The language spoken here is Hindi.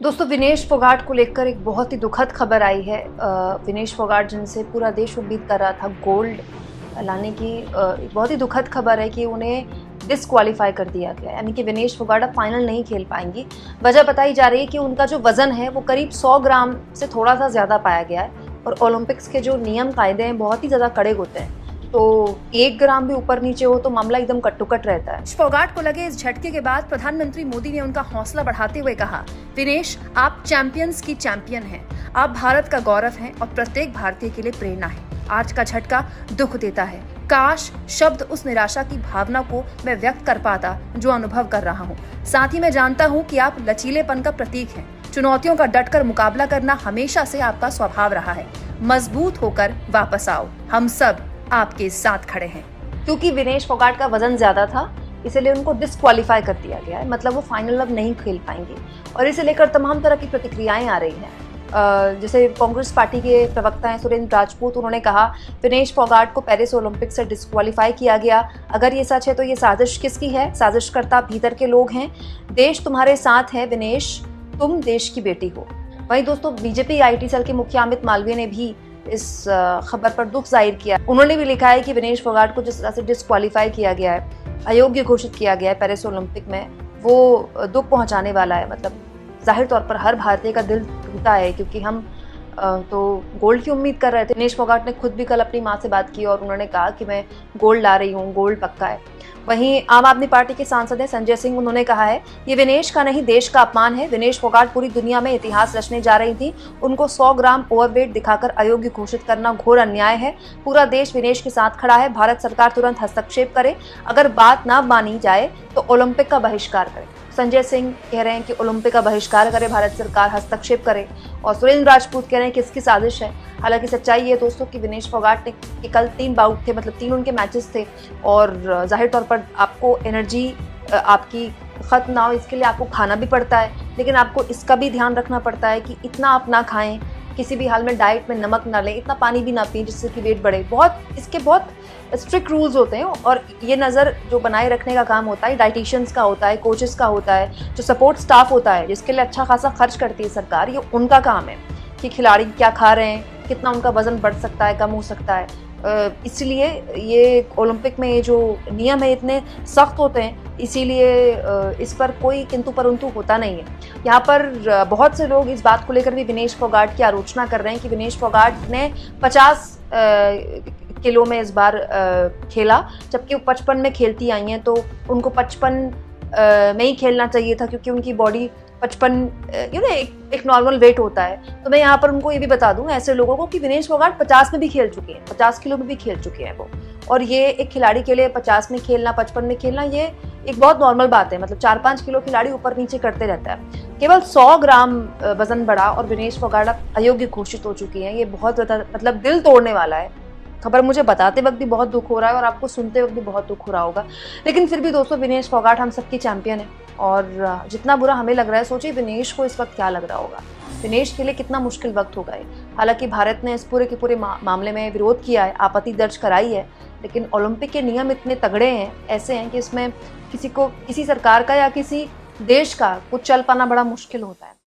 दोस्तों विनेश फोगाट को लेकर एक बहुत ही दुखद खबर आई है। विनेश फोगाट जिनसे पूरा देश उम्मीद कर रहा था गोल्ड लाने की, एक बहुत ही दुखद खबर है कि उन्हें डिसक्वालीफाई कर दिया गया, यानी कि विनेश फोगाट अब फाइनल नहीं खेल पाएंगी। वजह बताई जा रही है कि उनका जो वजन है वो करीब 100 ग्राम से थोड़ा सा ज़्यादा पाया गया है और ओलंपिक्स के जो नियम कायदे हैं बहुत ही ज़्यादा कड़े होते हैं, तो 1 ग्राम भी ऊपर नीचे हो तो मामला एकदम कट रहता है। फोगाट को लगे इस झटके के बाद प्रधानमंत्री मोदी ने उनका हौसला बढ़ाते हुए कहा, विनेश आप चैंपियंस की चैंपियन हैं, आप भारत का गौरव हैं और प्रत्येक भारतीय के लिए प्रेरणा है। आज का झटका दुख देता है। काश शब्द उस निराशा की भावना को मैं व्यक्त कर पाता जो अनुभव कर रहा हूँ। साथ ही मैं जानता हूँ कि आप लचीलेपन का प्रतीक हैं। चुनौतियों का डटकर मुकाबला करना हमेशा से आपका स्वभाव रहा है। मजबूत होकर वापस आओ, हम सब आपके साथ खड़े हैं। क्योंकि विनेश फोगाट का वजन ज्यादा था इसलिए उनको डिस्क्वालीफाई कर दिया गया है, मतलब वो फाइनल अब नहीं खेल पाएंगे और इसे लेकर तमाम तरह की प्रतिक्रियाएं आ रही हैं। जैसे कांग्रेस पार्टी के प्रवक्ता हैं सुरेंद्र राजपूत, उन्होंने कहा विनेश फोगाट को पेरिस ओलंपिक से डिस्क्वालीफाई किया गया। अगर ये सच है तो ये साजिश किसकी है? साजिशकर्ता भीतर के लोग हैं। देश तुम्हारे साथ है विनेश, तुम देश की बेटी हो। वहीं दोस्तों बीजेपी IT सेल के मुखिया अमित मालवीय ने भी इस खबर पर दुख जाहिर किया। उन्होंने भी लिखा है कि विनेश फोगाट को जिस तरह से डिस्क्वालीफाई किया गया है, अयोग्य घोषित किया गया है पेरिस ओलंपिक में, वो दुख पहुंचाने वाला है। मतलब जाहिर तौर पर हर भारतीय का दिल टूटा है क्योंकि हम तो गोल्ड की उम्मीद कर रहे थे। विनेश फोगाट ने खुद भी कल अपनी मां से बात की और उन्होंने कहा कि मैं गोल्ड ला रही हूँ, गोल्ड पक्का है। वहीं आम आदमी पार्टी के सांसद हैं संजय सिंह, उन्होंने कहा है ये विनेश का नहीं देश का अपमान है। विनेश फोगाट पूरी दुनिया में इतिहास रचने जा रही थी, उनको 100 ग्राम ओवरवेट दिखाकर अयोग्य घोषित करना घोर अन्याय है। पूरा देश विनेश के साथ खड़ा है। भारत सरकार तुरंत हस्तक्षेप करे, अगर बात ना मानी जाए तो ओलंपिक का बहिष्कार करे। संजय सिंह कह रहे हैं कि ओलंपिक का बहिष्कार करे, भारत सरकार हस्तक्षेप करे, और सुरेंद्र राजपूत कह रहे हैं कि इसकी साजिश है। हालांकि सच्चाई ये दोस्तों कि विनेश फोगाट ने कल 3 बाउट थे, मतलब 3 उनके मैचेस थे और जाहिर तौर पर आपको एनर्जी आपकी खत्म ना हो इसके लिए आपको खाना भी पड़ता है, लेकिन आपको इसका भी ध्यान रखना पड़ता है कि इतना आप ना खाएं, किसी भी हाल में डाइट में नमक ना लें, इतना पानी भी ना पिए जिससे कि वेट बढ़े। इसके बहुत स्ट्रिक्ट रूल्स होते हैं और ये नज़र जो बनाए रखने का काम होता है डाइटिशियंस का होता है, कोचेस का होता है, जो सपोर्ट स्टाफ होता है जिसके लिए अच्छा खासा खर्च करती है सरकार, ये उनका काम है कि खिलाड़ी क्या खा रहे हैं, कितना उनका वजन बढ़ सकता है, कम हो सकता है। इसलिए ये ओलंपिक में ये जो नियम है इतने सख्त होते हैं, इसीलिए इस पर कोई किंतु परंतु होता नहीं है। यहाँ पर बहुत से लोग इस बात को लेकर भी विनेश फोगाट की आलोचना कर रहे हैं कि विनेश फोगाट ने 50 किलो में इस बार खेला, जबकि वो 55 में खेलती आई हैं, तो उनको 55 में ही खेलना चाहिए था क्योंकि उनकी बॉडी 55 एक नॉर्मल वेट होता है। तो मैं यहाँ पर उनको ये भी बता दूं ऐसे लोगों को कि विनेश फोगाट 50 में भी खेल चुके हैं, 50 किलो में भी खेल चुके हैं वो, और ये एक खिलाड़ी के लिए 50 में खेलना, 55 में खेलना ये एक बहुत नॉर्मल बात है। मतलब 4-5 किलो खिलाड़ी ऊपर नीचे करते रहता है। केवल 100 ग्राम वजन बढ़ा और विनेश फोगाट अब अयोग्य घोषित हो चुकी है। ये बहुत ज़्यादा मतलब दिल तोड़ने वाला है। खबर मुझे बताते वक्त भी बहुत दुख हो रहा है और आपको सुनते वक्त भी बहुत दुख हो रहा होगा, लेकिन फिर भी दोस्तों विनेश फोगाट हम सबकी चैंपियन है और जितना बुरा हमें लग रहा है, सोचिए विनेश को इस वक्त क्या लग रहा होगा। विनेश के लिए कितना मुश्किल वक्त होगा ये। हालांकि भारत ने इस पूरे के पूरे मामले में विरोध किया है, आपत्ति दर्ज कराई है, लेकिन ओलंपिक के नियम इतने तगड़े हैं, ऐसे हैं कि इसमें किसी सरकार का या किसी देश का कुछ चल पाना बड़ा मुश्किल होता है।